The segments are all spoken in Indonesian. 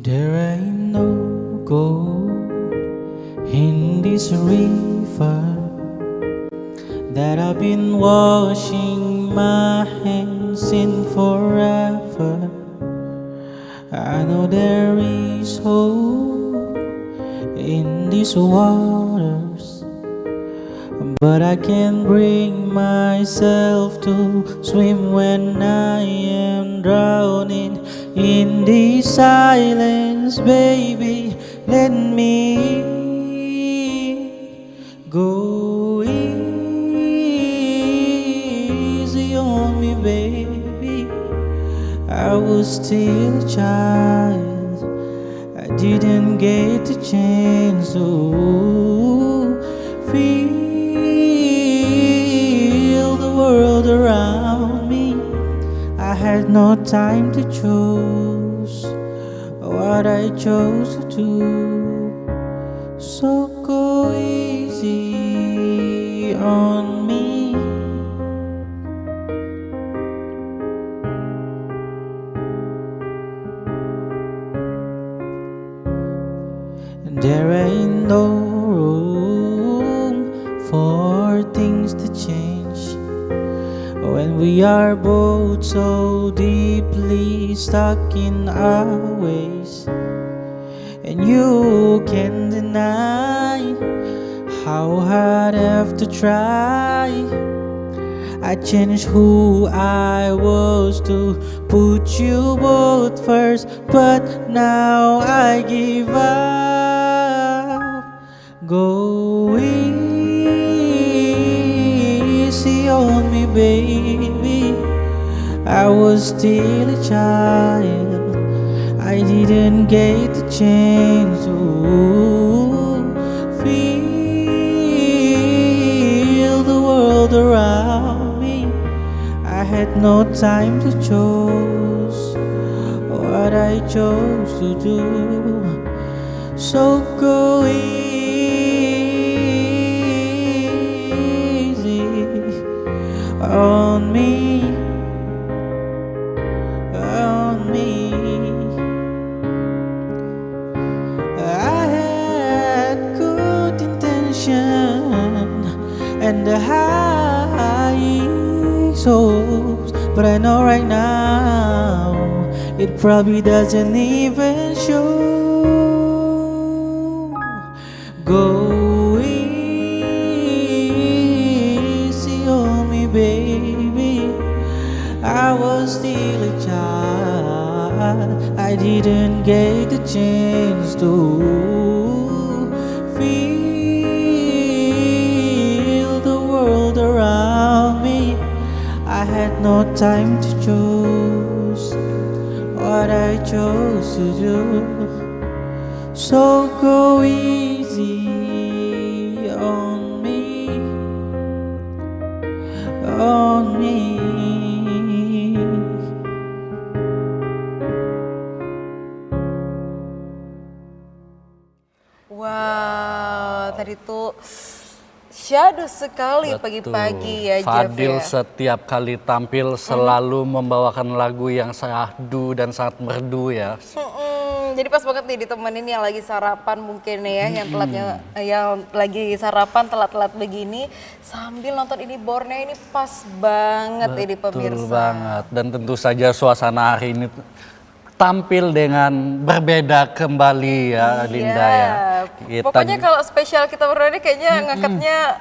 There ain't no gold in this river that I've been washing my hands in forever. I know there is hope in these waters, but I can't bring myself to swim when I am drowning in this silence. Baby, let me go easy on me, baby. I was still a child, I didn't get the chance to feel the world around me. I had no time to choose what I chose to do. So go easy on me. There ain't no room for things to change when we are both so deeply stuck in our ways. And you can't deny how hard I have to try. I changed who I was to put you both first, but now I give up. Go easy on me, baby. I was still a child, I didn't get the chance to feel the world around me. I had no time to choose what I chose to do. So go easy on me, on me. I had good intention and the highest hopes, but I know right now it probably doesn't even show. Go easy on me, baby. I was still a child, I didn't get the chance to feel the world around me. I had no time to choose what I chose to do. So go easy on me, on me. Wow, tadi tuh syahdu sekali pagi-pagi ya, Jeff Fadil ya. setiap kali tampil selalu membawakan lagu yang syahdu dan sangat merdu ya. Jadi pas banget nih ditemenin yang lagi sarapan mungkin ya, yang telatnya, yang lagi sarapan telat-telat begini sambil nonton ini Borneo, ini pas banget ini pemirsa. Betul banget, dan tentu saja suasana hari ini tampil dengan berbeda kembali ya, Linda ya. Pokoknya kalau spesial kita berdua ini kayaknya ngangkatnya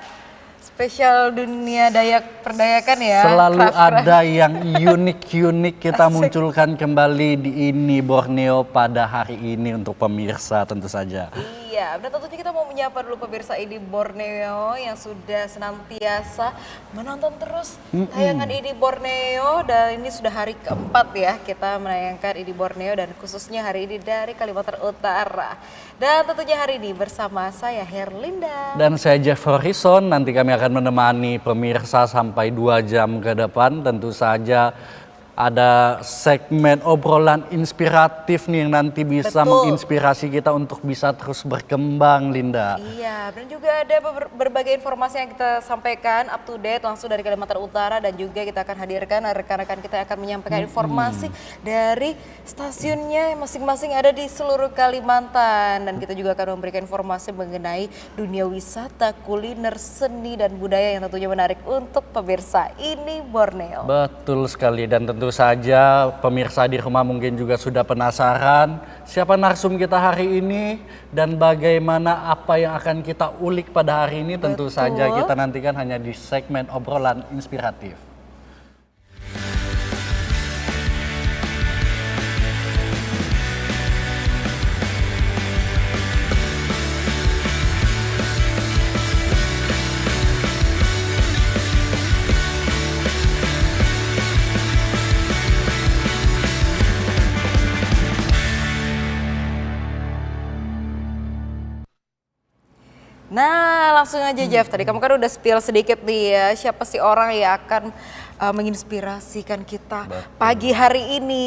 spesial dunia Dayak perdayakan ya. Selalu ada yang unik-unik kita munculkan kembali di ini Borneo pada hari ini untuk pemirsa tentu saja. Iya, dan tentunya kita mau menyapa dulu pemirsa ini Borneo yang sudah senantiasa menonton terus tayangan ini Borneo, dan ini sudah hari keempat ya kita menayangkan ini Borneo, dan khususnya hari ini dari Kalimantan Utara. Dan tentunya hari ini bersama saya Herlinda. Dan saya Jeff Horizon, nanti kami akan menemani pemirsa sampai 2 jam ke depan. Tentu saja ada segmen obrolan inspiratif nih yang nanti bisa Betul. menginspirasi kita untuk bisa terus berkembang, Linda. Iya, dan juga ada berbagai informasi yang kita sampaikan up to date langsung dari Kalimantan Utara, dan juga kita akan hadirkan rekan-rekan kita yang akan menyampaikan informasi dari stasiunnya masing-masing ada di seluruh Kalimantan, dan kita juga akan memberikan informasi mengenai dunia wisata, kuliner, seni dan budaya yang tentunya menarik untuk pemirsa ini Borneo. Betul sekali, dan tentu saja pemirsa di rumah mungkin juga sudah penasaran siapa narsum kita hari ini dan bagaimana apa yang akan kita ulik pada hari ini. Tentu saja kita nantikan hanya di segmen obrolan inspiratif. Nah, langsung aja Jeff, tadi kamu kan udah spill sedikit nih ya, siapa sih orang yang akan menginspirasikan kita pagi hari ini,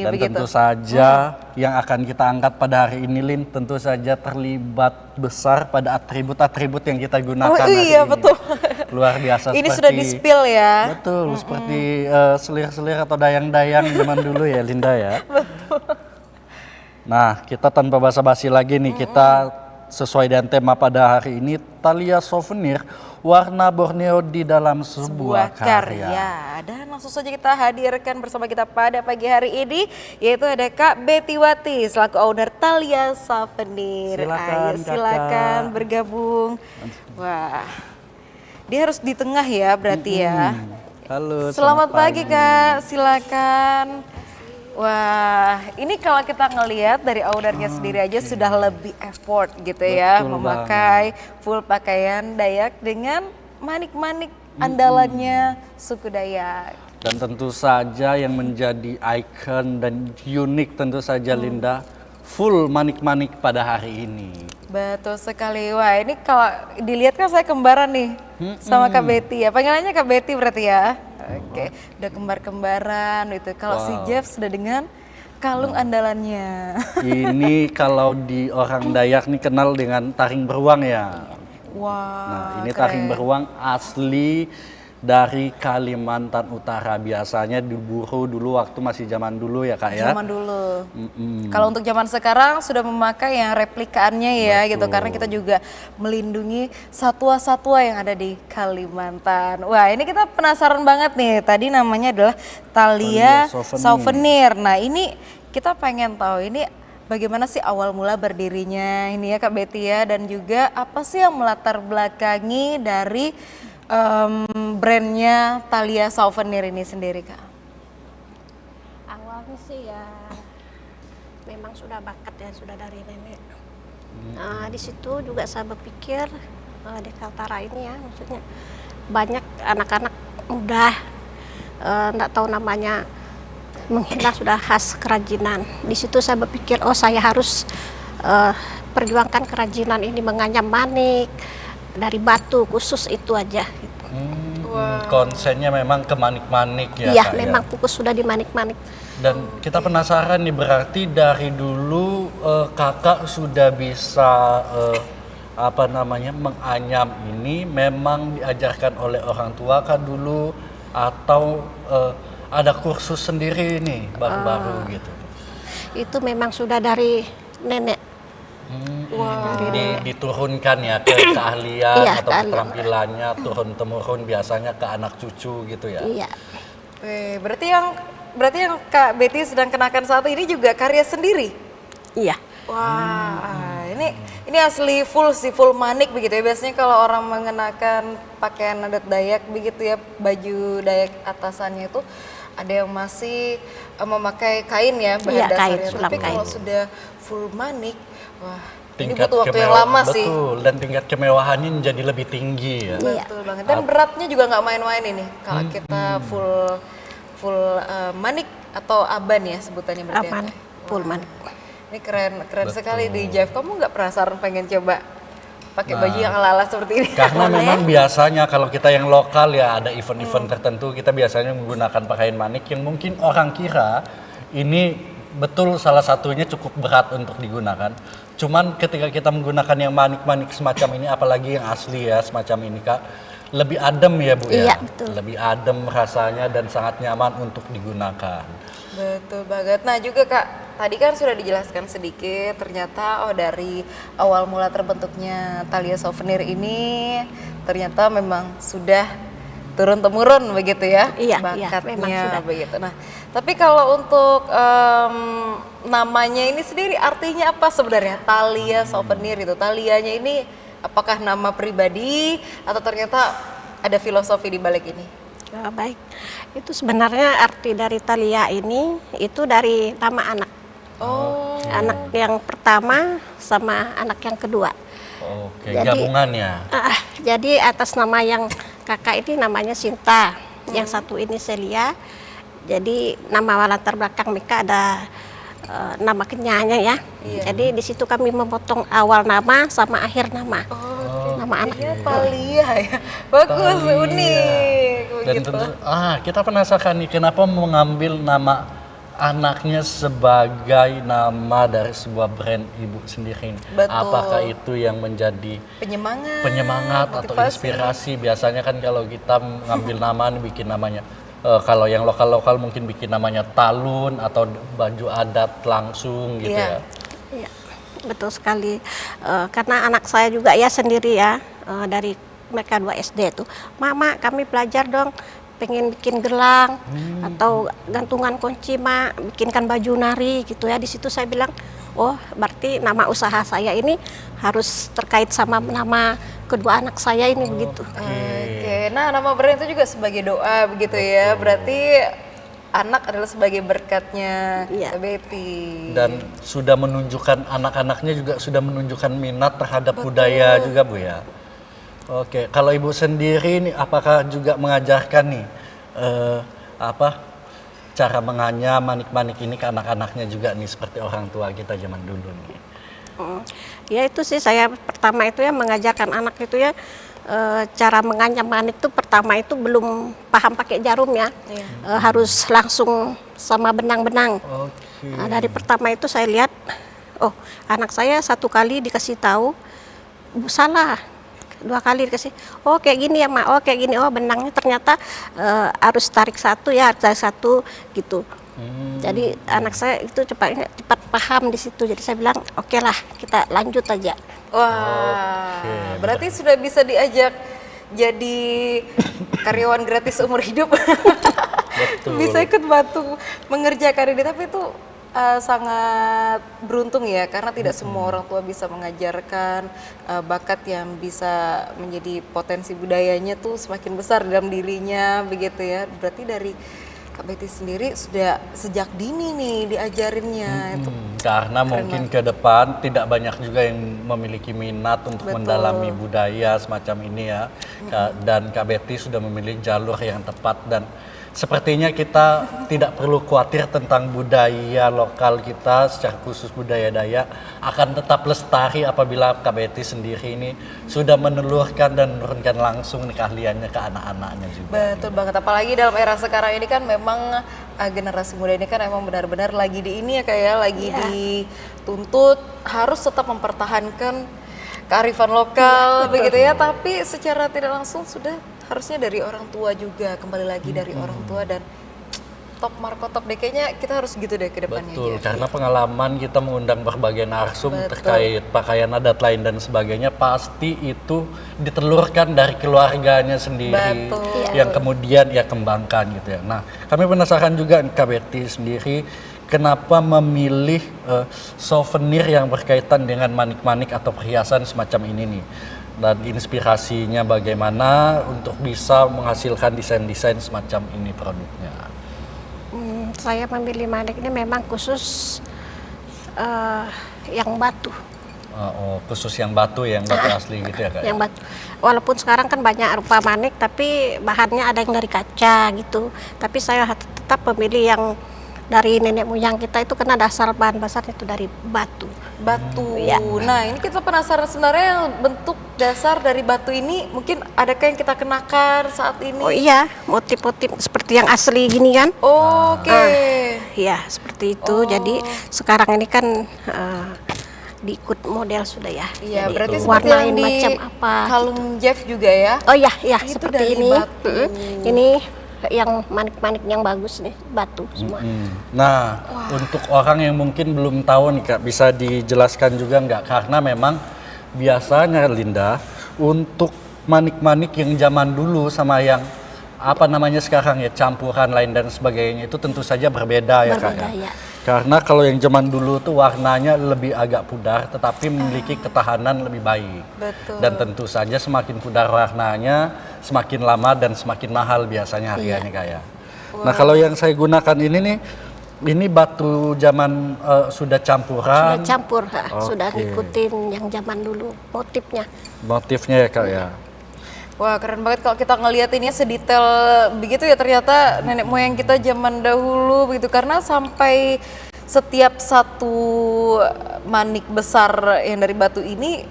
Dan begitu? tentu saja yang akan kita angkat pada hari ini, Lin, tentu saja terlibat besar pada atribut-atribut yang kita gunakan hari iya, ini. betul. Luar biasa. Ini seperti, sudah di-spill ya. Betul, seperti selir-selir atau dayang-dayang zaman dulu ya, Linda ya. Betul. Nah, kita tanpa basa-basi lagi nih, kita sesuai dengan tema pada hari ini, Thalia Souvenir, warna Borneo di dalam sebuah karya. Dan langsung saja kita hadirkan bersama kita pada pagi hari ini, yaitu ada Kak Betty Wati selaku owner Thalia Souvenir. Silakan, Ayo silakan Kakak. bergabung. Wah, dia harus di tengah ya berarti ya. Halo, Selamat pagi Kak, silakan. Wah, ini kalau kita ngelihat dari ownernya sendiri aja sudah lebih effort gitu ya, Betul memakai full pakaian Dayak dengan manik-manik andalannya suku Dayak. Dan tentu saja yang menjadi ikon dan unik tentu saja Linda, full manik-manik pada hari ini. Betul sekali. Wah, ini kalau dilihat kan saya kembaran nih sama Kak Betty ya. Panggilannya Kak Betty berarti ya. Oke, udah kembar-kembaran gitu. Kalau si Jeff sudah dengan kalung andalannya. Ini kalau di orang Dayak nih kenal dengan taring beruang ya. Wah, Nah, ini keren. taring beruang asli dari Kalimantan Utara. Biasanya diburu dulu waktu masih zaman dulu ya Kak ya. Zaman dulu. Kalau untuk zaman sekarang sudah memakai yang replikaannya ya gitu, karena kita juga melindungi satwa-satwa yang ada di Kalimantan. Wah, ini kita penasaran banget nih. Tadi namanya adalah Thalia Souvenir. Souvenir. Nah, ini kita pengen tahu ini bagaimana sih awal mula berdirinya ini ya Kak Betty ya, dan juga apa sih yang melatar belakangi dari brandnya Thalia Souvenir ini sendiri Kak? Awalnya sih ya memang sudah bakat ya, sudah dari nenek. Di situ juga saya berpikir di Kaltara ini ya, maksudnya banyak anak-anak muda nggak tahu namanya menghina sudah khas kerajinan. Di situ saya berpikir, oh saya harus perjuangkan kerajinan ini, menganyam manik dari batu khusus itu aja. Konsennya memang ke manik-manik ya Iya, Kak, memang ya? fokus sudah di manik-manik. Dan kita penasaran nih, berarti dari dulu kakak sudah bisa menganyam ini memang diajarkan oleh orang tua kan dulu, atau ada kursus sendiri nih baru-baru gitu? Itu memang sudah dari nenek. Diturunkan ya ke keahlian Iya, atau keahlian. keterampilannya turun-temurun biasanya ke anak cucu gitu ya? Iya, Berarti yang Kak Betty sedang kenakan saat ini juga karya sendiri? iya. Wah, ini asli full manik begitu ya. Biasanya kalau orang mengenakan pakaian adat Dayak begitu ya, baju Dayak atasannya itu ada yang masih memakai kain ya bahan Iya, kain, dasarnya. sulam Tapi kalau kain. sudah full manik, wah ini Tingkat butuh waktu yang lama sih. Betul, dan tingkat kemewahannya menjadi lebih tinggi ya. Iya. Betul banget. Dan beratnya juga nggak main-main ini. Kalau kita full manik atau aban ya sebutannya berarti. ya, Aman, Kak? full manik. Ini keren sekali di Jeff. Kamu nggak penasaran pengen coba pakai baju yang ala-ala seperti ini. Karena memang biasanya kalau kita yang lokal ya ada event-event tertentu kita biasanya menggunakan pakaian manik yang mungkin orang kira ini betul salah satunya cukup berat untuk digunakan. Cuman ketika kita menggunakan yang manik-manik semacam ini apalagi yang asli ya semacam ini Kak, lebih adem ya Bu ya. Iya, betul. Lebih adem rasanya dan sangat nyaman untuk digunakan. Betul banget. Nah juga Kak, tadi kan sudah dijelaskan sedikit ternyata dari awal mula terbentuknya Thalia Souvenir ini ternyata memang sudah turun-temurun begitu ya Iya, bakatnya memang sudah. begitu. Nah tapi kalau untuk namanya ini sendiri artinya apa sebenarnya Thalia Souvenir itu? Thalianya ini apakah nama pribadi atau ternyata ada filosofi di balik ini? Baik, itu sebenarnya arti dari Thalia ini itu dari nama anak. Oh, Anak yang pertama sama anak yang kedua. Oke, Jadi- gabungannya. Jadi atas nama yang kakak ini namanya Sinta, yang satu ini Celia. Jadi nama latar belakang mereka ada nama kenyanya ya. Jadi di situ kami memotong awal nama sama akhir nama. Nama anak. Iya Thalia ya, bagus, Thalia. unik Dan begitu. tentu, kita penasaran nih kenapa mengambil nama anaknya sebagai nama dari sebuah brand ibu sendiri. Betul. Apakah itu yang menjadi penyemangat, atau motivasi. inspirasi? Biasanya kan kalau kita mengambil nama nih bikin namanya, kalau yang lokal-lokal mungkin bikin namanya talun atau baju adat langsung gitu Iya. ya. Iya, betul sekali. Karena anak saya juga ya sendiri ya dari mereka 2 SD tuh, Mama kami belajar dong, pengen bikin gelang atau gantungan kunci mak, bikinkan baju nari gitu ya. Di situ saya bilang, oh berarti nama usaha saya ini harus terkait sama nama kedua anak saya ini begitu. Oke, nah nama brand itu juga sebagai doa begitu ya. Berarti anak adalah sebagai berkatnya Iya. Betty. Dan sudah menunjukkan anak-anaknya juga sudah menunjukkan minat terhadap budaya juga Bu ya. Oke, kalau Ibu sendiri nih apakah juga mengajarkan nih cara menganyam manik-manik ini ke anak-anaknya juga nih seperti orang tua kita zaman dulu nih. Ya itu sih saya pertama itu ya mengajarkan anak itu ya cara menganyam manik itu pertama itu belum paham pakai jarum ya. Harus langsung sama benang-benang. Oke. Nah, dari pertama itu saya lihat, oh anak saya 1 kali dikasih tahu, Bu salah, 2 kali dikasih, oh kayak gini ya mak, oh kayak gini, oh benangnya ternyata harus tarik 1 ya, harus tarik 1 gitu. Jadi anak saya itu cepat paham di situ. Jadi saya bilang, oke lah kita lanjut aja. Wah, Oke, berarti sudah bisa diajak jadi karyawan gratis seumur hidup. Betul. Bisa ikut bantu mengerjakan ini, tapi itu sangat beruntung ya, karena tidak semua orang tua bisa mengajarkan bakat yang bisa menjadi potensi budayanya tuh semakin besar dalam dirinya begitu ya. Berarti dari Kak Betty sendiri sudah sejak dini nih diajarinnya itu. Karena mungkin ke depan tidak banyak juga yang memiliki minat untuk Betul. mendalami budaya semacam ini ya. Dan Kak Betty sudah memilih jalur yang tepat dan sepertinya kita tidak perlu khawatir tentang budaya lokal kita secara khusus budaya Dayak akan tetap lestari apabila Kak Betty sendiri ini sudah menelurkan dan menurunkan langsung nih keahliannya ke anak-anaknya juga. Betul banget, apalagi dalam era sekarang ini kan memang generasi muda ini kan emang benar-benar lagi di ini ya kayak lagi dituntut harus tetap mempertahankan kearifan lokal begitu ya, tapi secara tidak langsung sudah harusnya dari orang tua juga, kembali lagi dari orang tua dan top markotop deh kayaknya kita harus gitu deh ke depannya. Betul, ya. karena pengalaman kita mengundang berbagai narsum Betul. terkait pakaian adat lain dan sebagainya, pasti itu ditelurkan dari keluarganya sendiri Betul. yang kemudian ia kembangkan gitu ya. Nah, kami penasaran juga Kak Betty sendiri, kenapa memilih souvenir yang berkaitan dengan manik-manik atau perhiasan semacam ini nih? Dan inspirasinya bagaimana untuk bisa menghasilkan desain-desain semacam ini produknya? Saya memilih manik ini memang khusus yang batu. Khusus yang batu asli gitu ya Kak? Yang batu. Walaupun sekarang kan banyak rupa manik, tapi bahannya ada yang dari kaca gitu. Tapi saya tetap memilih yang dari nenek moyang kita itu karena dasar bahan dasarnya itu dari batu. Batu. Iya. Nah, ini kita penasaran sebenarnya bentuk dasar dari batu ini mungkin adakah yang kita kenakan saat ini? Oh iya, motif-motif seperti yang asli gini kan? Oke. Ya, seperti itu. Jadi sekarang ini kan diikut model sudah ya. Iya, Jadi berarti seperti yang warnain di macam apa. kalung Jeff juga ya? Oh iya, ya Itu seperti dari ini. batu. Ini yang manik-manik yang bagus nih, batu semua. Nah, untuk orang yang mungkin belum tahu nih Kak, bisa dijelaskan juga nggak? Karena memang biasanya Linda, untuk manik-manik yang zaman dulu sama yang apa namanya sekarang ya, campuran lain dan sebagainya itu tentu saja berbeda ya Kak. Berbeda, Ya? ya. Karena kalau yang zaman dulu tuh warnanya lebih agak pudar tetapi memiliki ketahanan lebih baik. Betul. Dan tentu saja semakin pudar warnanya, semakin lama dan semakin mahal biasanya harganya kayak. Nah kalau yang saya gunakan ini nih, ini batu zaman sudah campuran. Sudah campur, sudah Oke. ngikutin yang zaman dulu motifnya. Motifnya ya Kak ya. Wah, keren banget kalau kita ngeliatinnya sedetail begitu ya, ternyata nenek moyang kita zaman dahulu begitu, karena sampai setiap satu manik besar yang dari batu ini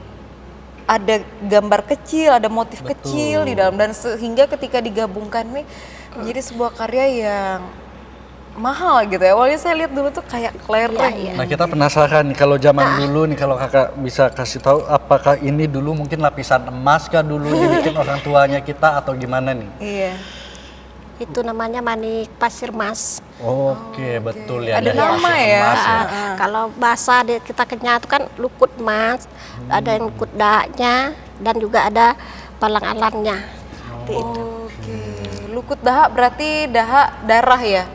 ada gambar kecil, ada motif kecil di dalam, dan sehingga ketika digabungkan nih menjadi sebuah karya yang mahal gitu ya. Awalnya saya lihat dulu tuh kayak kelereng. Iya, Nah kita penasaran nih kalau zaman dulu nih, kalau kakak bisa kasih tahu apakah ini dulu mungkin lapisan emas kah dulu dibikin orang tuanya kita atau gimana nih? Iya. Itu namanya manik pasir mas. Oke, betul ya. Ada dari nama pasir ya? emas Kalau bahasa kita kenyal itu kan lukut mas, ada yang lukut dahaknya dan juga ada palang alannya. Seperti itu. Oke. Lukut dahak berarti dahak darah ya?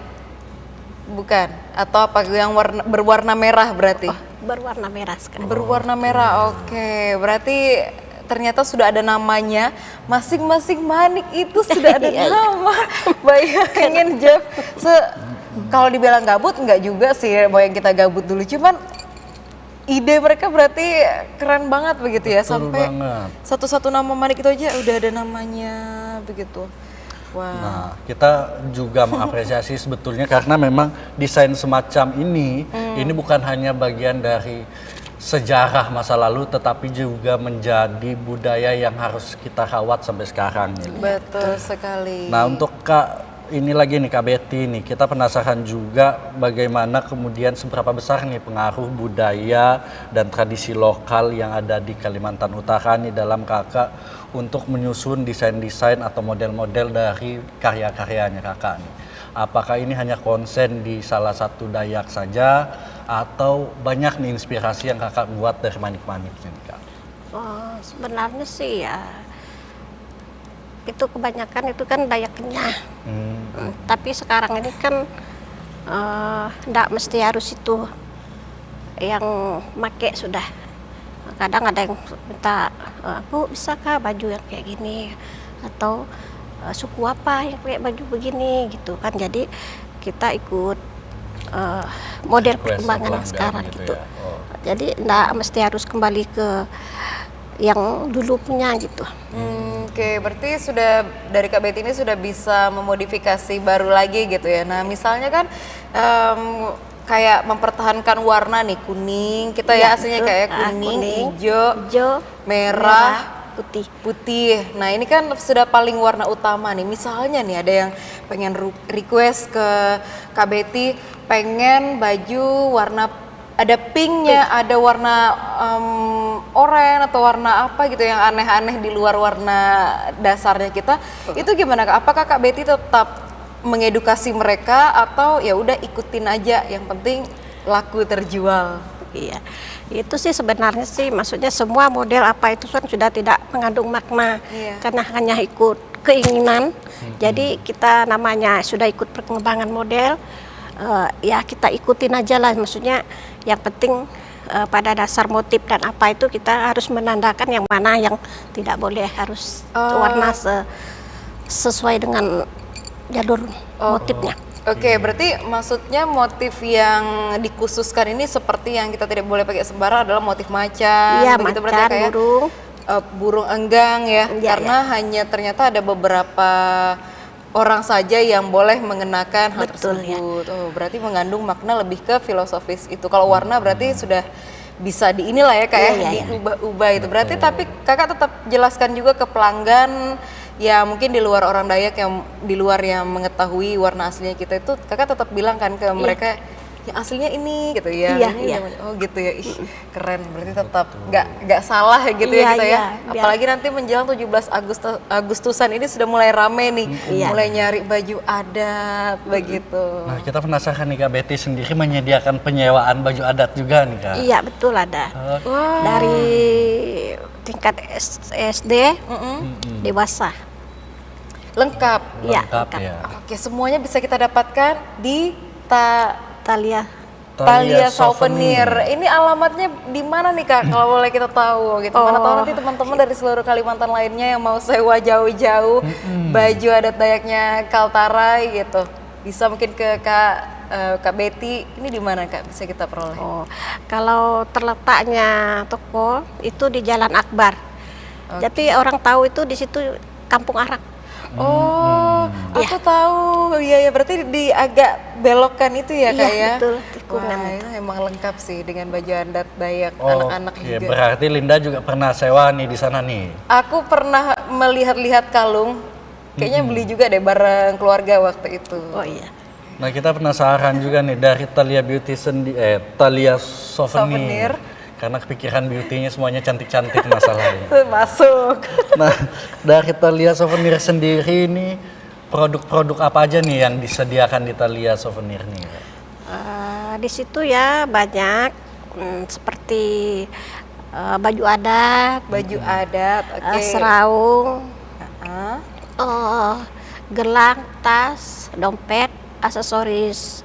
Bukan? Atau apa yang berwarna merah berarti? Berwarna merah sekali. Berwarna merah, oke. Berarti ternyata sudah ada namanya. Masing-masing manik itu sudah ada Iya, iya. nama. Bayangin Jeff, kalau dibilang gabut enggak juga sih, mau yang kita gabut dulu. Cuman ide mereka berarti keren banget begitu ya. Betul Sampai banget. satu-satu nama manik itu aja udah ada namanya begitu. Wah. Nah, kita juga mengapresiasi sebetulnya karena memang desain semacam ini bukan hanya bagian dari sejarah masa lalu, tetapi juga menjadi budaya yang harus kita rawat sampai sekarang. Nih. Betul sekali. Nah, untuk Kak, ini lagi nih Kak Betty nih, kita penasaran juga bagaimana kemudian seberapa besar nih pengaruh budaya dan tradisi lokal yang ada di Kalimantan Utara nih dalam Kakak untuk menyusun desain-desain atau model-model dari karya-karyanya Kakak nih. Apakah ini hanya konsen di salah satu Dayak saja atau banyak nih inspirasi yang Kakak buat dari manik-maniknya nih Kak? Oh, sebenarnya sih ya itu kebanyakan itu kan Dayaknya. Tapi sekarang ini kan enggak mesti harus itu yang make sudah. Kadang ada yang minta, Bu bisakah baju yang kayak gini, atau suku apa yang pakai baju begini gitu kan. Jadi kita ikut model perkembangan yang sekarang gitu. Ya? Oh. Jadi enggak mesti harus kembali ke yang dulu punya gitu. Oke, berarti sudah dari Kak Betty ini sudah bisa memodifikasi baru lagi gitu ya. Nah, misalnya kan kayak mempertahankan warna nih, kuning, kita ya Iya, aslinya betul. kayak kuning, hijau, merah, putih. putih. Nah, ini kan sudah paling warna utama nih. Misalnya nih ada yang pengen request ke Kak Betty, pengen baju warna ada pinknya, ada warna oranye atau warna apa gitu yang aneh-aneh di luar warna dasarnya kita. Itu gimana Kak? Apakah Kak Betty tetap mengedukasi mereka atau ya udah ikutin aja, yang penting laku terjual? Iya, itu sih sebenarnya sih maksudnya semua model apa itu kan sudah tidak mengandung makna, Iya. karena hanya ikut keinginan. Jadi kita namanya sudah ikut perkembangan model, ya kita ikutin aja lah. Maksudnya yang penting pada dasar motif dan apa itu kita harus menandakan yang mana yang tidak boleh, harus warna sesuai dengan jalur motifnya. Oke, berarti maksudnya motif yang dikhususkan ini seperti yang kita tidak boleh pakai sembarang adalah motif macan, Iya, begitu berarti macan, kayak burung. burung enggang ya, Iya, karena hanya ternyata ada beberapa orang saja yang boleh mengenakan hal Betul, ya. tersebut. Oh, berarti mengandung makna lebih ke filosofis itu. Kalau warna berarti sudah bisa di inilah ya, kayak Iya, iya. diubah-ubah itu. Berarti tapi kakak tetap jelaskan juga ke pelanggan ya, mungkin di luar orang Dayak yang di luar yang mengetahui warna aslinya kita itu, kakak tetap bilang kan ke mereka yang aslinya ini gitu ya. Iya, Ini iya. namanya- oh gitu ya. Ih, keren. Berarti tetap nggak salah gitu ya Iya, kita ya. iya. Apalagi nanti menjelang 17 Agustusan ini sudah mulai rame nih. Iya. Mulai nyari baju adat begitu. Nah, kita penasaran nih Kak Betty sendiri menyediakan penyewaan baju adat juga nih Kak. Iya betul ada. Wah. Dari tingkat SD, dewasa. Lengkap. Iya, Lengkap lengkap. ya. Oke, semuanya bisa kita dapatkan di Talia. Thalia Souvenir. Ini alamatnya di mana nih Kak? Kalau boleh kita tahu gitu. Mana tahu nanti teman-teman dari seluruh Kalimantan lainnya yang mau sewa jauh-jauh baju adat Dayaknya Kaltarai gitu. Bisa mungkin ke Kak Betty. Ini di mana Kak? Bisa kita peroleh? Oh, kalau terletaknya toko itu di Jalan Akbar. Jadi orang tahu itu di situ Kampung Arak. Oh, aku tahu. Iya ya, berarti di agak belokan itu ya Kak Iya, ya? betul, tikungan Wah, itu. itu emang lengkap sih dengan baju adat Dayak Oh, anak-anak oke. juga. Berarti Linda juga pernah sewa nih di sana nih. Aku pernah melihat-lihat kalung, kayaknya beli juga deh bareng keluarga waktu itu. Oh iya. Nah, kita penasaran juga nih dari Thalia Beauty Thalia Souvenir. Karena kepikiran beauty-nya semuanya cantik-cantik masalahnya. Tuh, masuk. Nah, dari Thalia Souvenir sendiri ini produk-produk apa aja nih yang disediakan di Thalia Souvenir nih? Di situ ya banyak seperti baju adat, Baju adat, oke. seraung, Ah, gelang, tas, dompet, aksesoris,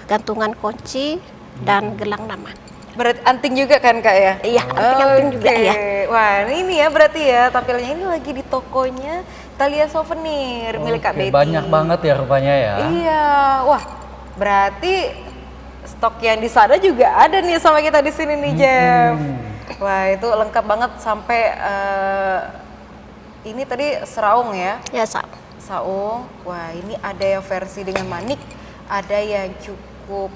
gantungan kunci, dan gelang nama. berarti anting juga kan Kak ya? Iya, anting-anting juga Oke. ya. Wah, ini ya berarti ya tampilannya ini lagi di tokonya Thalia Souvenir milik Kak Oke, Betty. banyak banget ya rupanya ya. Iya, wah berarti stok yang di sana juga ada nih sama kita di sini nih Jeff. Wah itu lengkap banget sampai ini tadi seraung ya, Ya, sama. saung. Wah ini ada yang versi dengan manik, ada yang cukup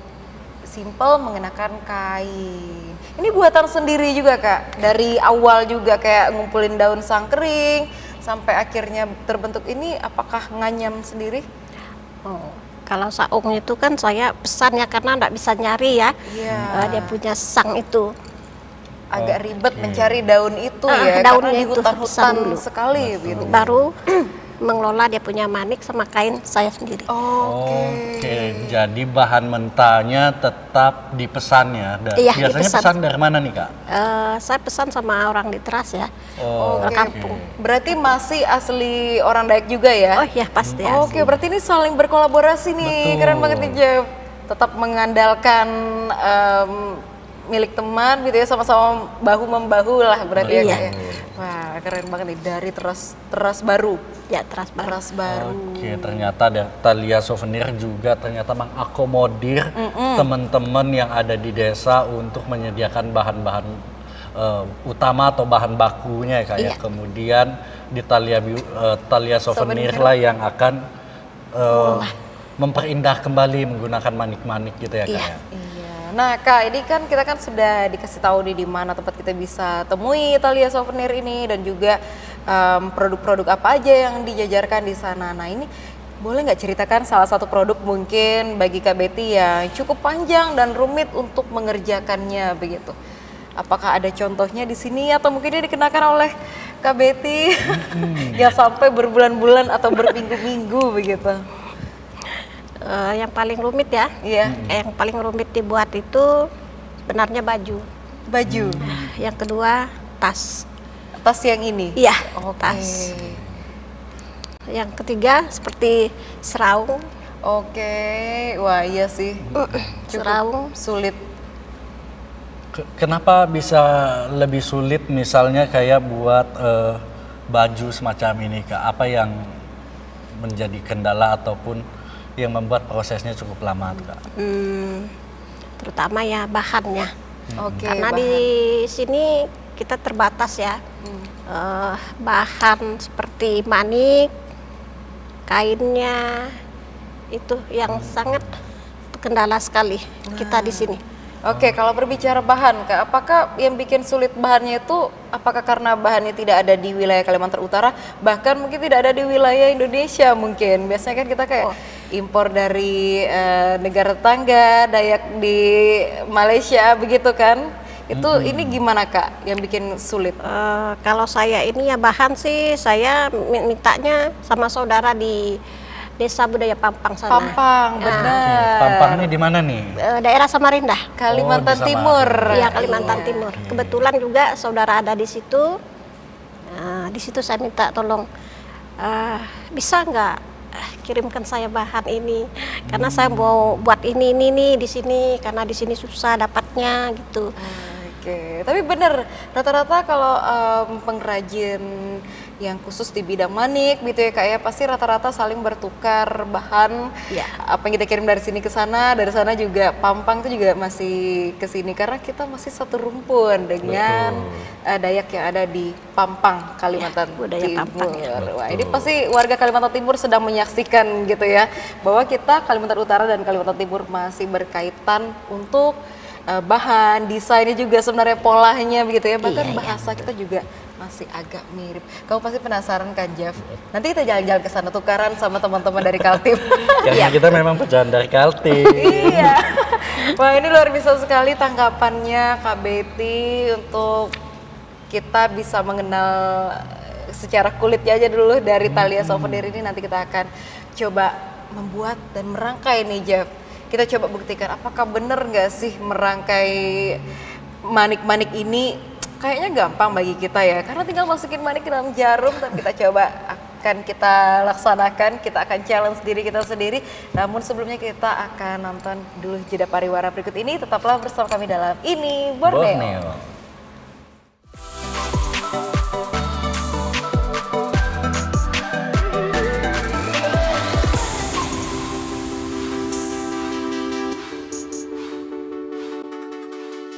simple mengenakan kain. Ini buatan sendiri juga Kak, dari awal juga kayak ngumpulin daun sangkring sampai akhirnya terbentuk ini. Apakah nganyam sendiri? Oh, kalau saung itu kan saya pesan ya karena nggak bisa nyari ya. Iya. Dia punya sang itu. Agak ribet mencari daun itu ya, daunnya karena di itu hutan-hutan pesan dulu. sekali gitu. Baru mengelola dia punya manik sama kain saya sendiri. Oke, jadi bahan mentahnya tetap dipesan ya. Iya, Biasanya dipesan. pesan dari mana nih Kak? Saya pesan sama orang di teras ya. Oh, Oke. Kampung. Berarti masih asli orang Dayak juga ya? Oh ya pasti Oke, berarti ini saling berkolaborasi nih. Betul. Keren banget nih Jeff. Tetap mengandalkan milik teman gitu ya, sama-sama bahu membahu lah berarti ya Iya. Kak ya. Wah, keren banget nih dari teras baru. ya teras baru. Teras baru. Oke, ternyata Thalia Souvenir juga ternyata mengakomodir teman-teman yang ada di desa untuk menyediakan bahan-bahan utama atau bahan bakunya ya Kak ya. Iya. Kemudian di Thalia Souvenir lah yang akan memperindah kembali menggunakan manik-manik gitu ya Kak Iya. ya. Iya. Nah Kak, ini kan kita kan sudah dikasih tahu nih di mana tempat kita bisa temui Thalia Souvenir ini dan juga produk-produk apa aja yang dijajarkan di sana. Nah ini boleh nggak ceritakan salah satu produk mungkin bagi Kak Betty yang cukup panjang dan rumit untuk mengerjakannya begitu. Apakah ada contohnya di sini atau mungkin dia dikenakan oleh Kak Betty yang sampai berbulan-bulan atau berminggu-minggu begitu? Yang paling rumit ya. Iya, Yang paling rumit dibuat itu sebenarnya baju. baju. Yang kedua tas. Tas yang ini. Iya, Oke. tas. Yang ketiga seperti seraung. Oke, wah iya sih. Seraung. Sulit. Kenapa bisa lebih sulit misalnya kayak buat baju semacam ini Kak? Apa yang menjadi kendala ataupun yang membuat prosesnya cukup lama Kak? Terutama ya bahannya. Oke. Karena bahan. di sini kita terbatas ya. Bahan seperti manik, kainnya itu yang sangat kendala sekali kita di sini. Oke, kalau berbicara bahan, Kak, apakah yang bikin sulit bahannya itu apakah karena bahannya tidak ada di wilayah Kalimantan Utara, bahkan mungkin tidak ada di wilayah Indonesia mungkin. Biasanya kan kita kayak impor dari negara tetangga, Dayak di Malaysia begitu kan. Itu ini gimana, Kak, yang bikin sulit? Kalau saya ini ya bahan sih saya mintanya sama saudara di Desa Budaya Pampang sana. Pampang, benar. Pampang ini di mana nih? Daerah Samarinda. Kalimantan di Timur. Iya, Kalimantan Timur. Kebetulan juga saudara ada di situ. Nah, di situ saya minta tolong, bisa nggak kirimkan saya bahan ini, karena saya mau buat ini nih di sini, karena di sini susah dapatnya gitu. Oke, tapi bener rata-rata kalau pengrajin yang khusus di bidang manik gitu ya Kak ya, pasti rata-rata saling bertukar bahan. Iya. Apa yang kita kirim dari sini ke sana, dari sana juga Pampang itu juga masih ke sini karena kita masih satu rumpun dengan Dayak yang ada di Pampang, Kalimantan budaya Timur. Pampang, ya. Wah, ini pasti warga Kalimantan Timur sedang menyaksikan gitu ya, bahwa kita Kalimantan Utara dan Kalimantan Timur masih berkaitan untuk bahan, desainnya juga sebenarnya polanya begitu ya, bahkan bahasa kita juga masih agak mirip. Kamu pasti penasaran kan, Jeff? Nanti kita jalan-jalan ke sana tukaran sama teman-teman dari Kaltim. Karena kita memang pecahan dari Kaltim. Iya. Wah, ini luar biasa sekali tanggapannya Kak Betty untuk kita bisa mengenal secara kulitnya aja dulu dari Thalia Souvenir ini. Nanti kita akan coba membuat dan merangkai nih, Jeff. Kita coba buktikan apakah bener nggak sih merangkai manik-manik ini. Kayaknya gampang bagi kita ya, karena tinggal masukin manik ke dalam jarum, tapi kita coba akan kita laksanakan, kita akan challenge diri kita sendiri. Namun sebelumnya kita akan nonton dulu jeda pariwara berikut ini, tetaplah bersama kami dalam Ini Borneo.